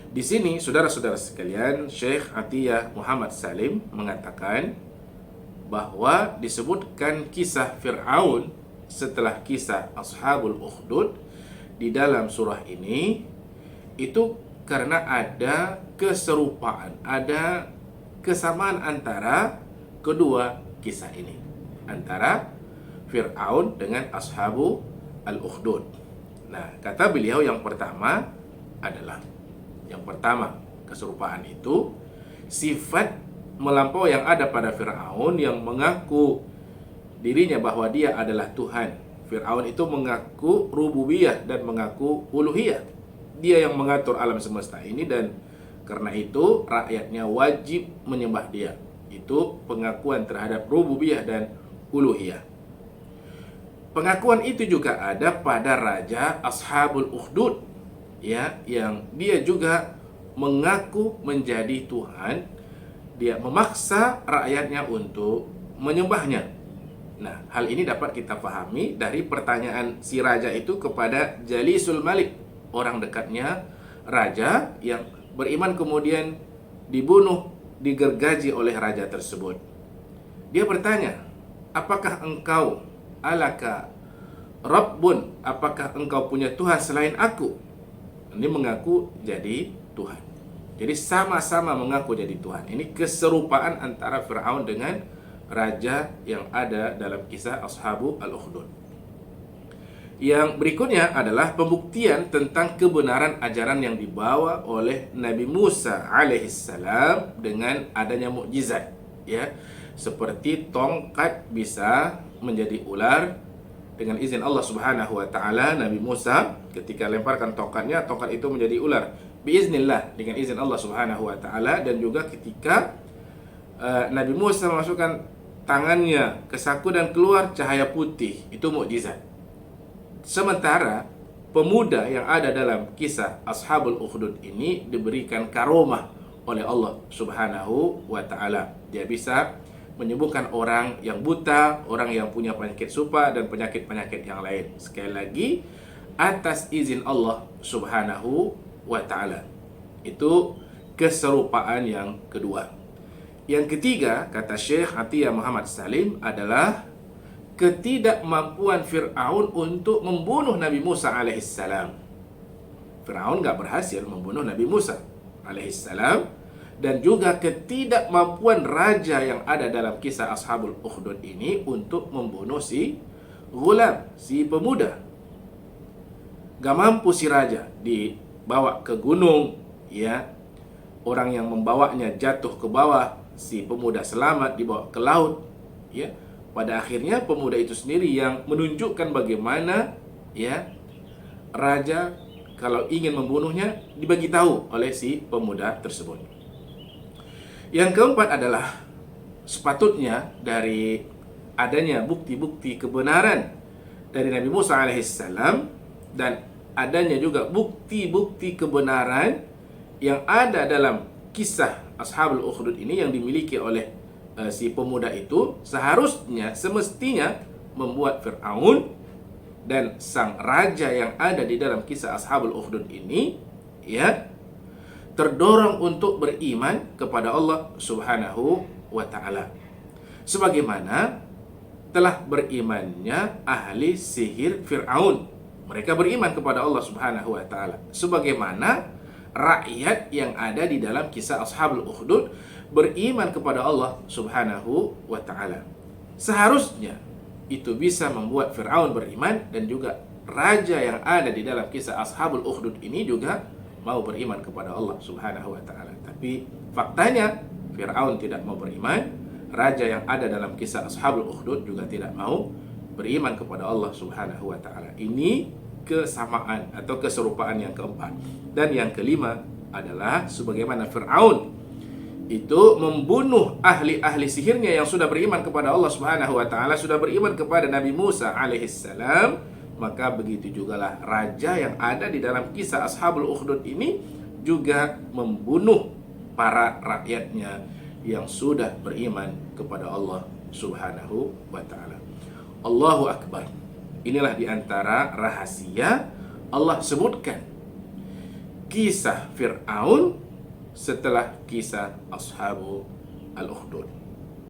Di sini, saudara-saudara sekalian, Syekh Atiyah Muhammad Salim mengatakan bahwa disebutkan kisah Fir'aun setelah kisah Ashabul Ukhdud di dalam surah ini itu karena ada keserupaan, ada kesamaan antara kedua kisah ini, antara Fir'aun dengan Ashabu al-Ukhdud. Nah, kata beliau yang pertama adalah keserupaan itu sifat melampau yang ada pada Fir'aun yang mengaku dirinya bahwa dia adalah Tuhan. Fir'aun itu mengaku rububiyah dan mengaku uluhiyah. Dia yang mengatur alam semesta ini dan karena itu rakyatnya wajib menyembah dia. Itu pengakuan terhadap rububiyah dan uluhiyah. Pengakuan itu juga ada pada Raja Ashabul Ukhdud, ya, yang dia juga mengaku menjadi Tuhan. Dia memaksa rakyatnya untuk menyembahnya. Nah, hal ini dapat kita pahami dari pertanyaan si raja itu kepada Jalisul Malik, orang dekatnya raja yang beriman kemudian dibunuh, digergaji oleh raja tersebut. Dia bertanya, apakah engkau alaka Rabbun, apakah engkau punya Tuhan selain aku? Ini mengaku jadi Tuhan. Jadi sama-sama mengaku jadi Tuhan. Ini keserupaan antara Fir'aun dengan raja yang ada dalam kisah Ashabu al-Ukhdud. Yang berikutnya adalah pembuktian tentang kebenaran ajaran yang dibawa oleh Nabi Musa alaihissalam dengan adanya mukjizat, ya, seperti tongkat bisa menjadi ular dengan izin Allah Subhanahu wa taala. Nabi Musa ketika lemparkan tongkatnya, tongkat itu menjadi ular biiznillah dengan izin Allah Subhanahu wa taala. Dan juga ketika Nabi Musa memasukkan tangannya ke saku dan keluar cahaya putih, itu mukjizat. Sementara pemuda yang ada dalam kisah Ashabul Ukhdud ini diberikan karomah oleh Allah Subhanahu wa taala. Dia bisa menyembuhkan orang yang buta, orang yang punya penyakit supa dan penyakit-penyakit yang lain. Sekali lagi atas izin Allah Subhanahu wa taala. Itu keserupaan yang kedua. Yang ketiga, kata Syekh Atiyah Muhammad Salim, adalah ketidakmampuan Fir'aun untuk membunuh Nabi Musa alaihissalam. Fir'aun gak berhasil membunuh Nabi Musa alaihissalam. Dan juga ketidakmampuan raja yang ada dalam kisah Ashabul Ukhdud ini untuk membunuh si gulam, si pemuda. Gak mampu si raja, dibawa ke gunung, ya, orang yang membawanya jatuh ke bawah, si pemuda selamat dibawa ke laut, ya. Pada akhirnya pemuda itu sendiri yang menunjukkan bagaimana, ya, raja kalau ingin membunuhnya dibagi tahu oleh si pemuda tersebut. Yang keempat adalah sepatutnya dari adanya bukti-bukti kebenaran dari Nabi Musa alaihissalam dan adanya juga bukti-bukti kebenaran yang ada dalam kisah Ashabul Ukhdud ini yang dimiliki oleh si pemuda itu, seharusnya semestinya membuat Fir'aun dan sang raja yang ada di dalam kisah Ashabul Ukhdud ini, ya, terdorong untuk beriman kepada Allah Subhanahu wa taala. Sebagaimana telah berimannya ahli sihir Fir'aun. Mereka beriman kepada Allah Subhanahu wa taala. Sebagaimana rakyat yang ada di dalam kisah Ashabul Ukhdud beriman kepada Allah Subhanahu wa taala. Seharusnya itu bisa membuat Fir'aun beriman dan juga raja yang ada di dalam kisah Ashabul Ukhdud ini juga mau beriman kepada Allah Subhanahu wa taala. Tapi faktanya Fir'aun tidak mau beriman, raja yang ada dalam kisah Ashabul Ukhdud juga tidak mau beriman kepada Allah Subhanahu wa taala. Ini kesamaan atau keserupaan yang keempat. Dan yang kelima adalah sebagaimana Fir'aun itu membunuh ahli-ahli sihirnya yang sudah beriman kepada Allah Subhanahu wa taala, sudah beriman kepada Nabi Musa alaihissalam, maka begitu jugalah raja yang ada di dalam kisah Ashabul Ukhdud ini juga membunuh para rakyatnya yang sudah beriman kepada Allah Subhanahu wa taala. Allahu Akbar. Inilah diantara rahasia Allah sebutkan kisah Fir'aun setelah kisah Ashabu al-Ukhdud.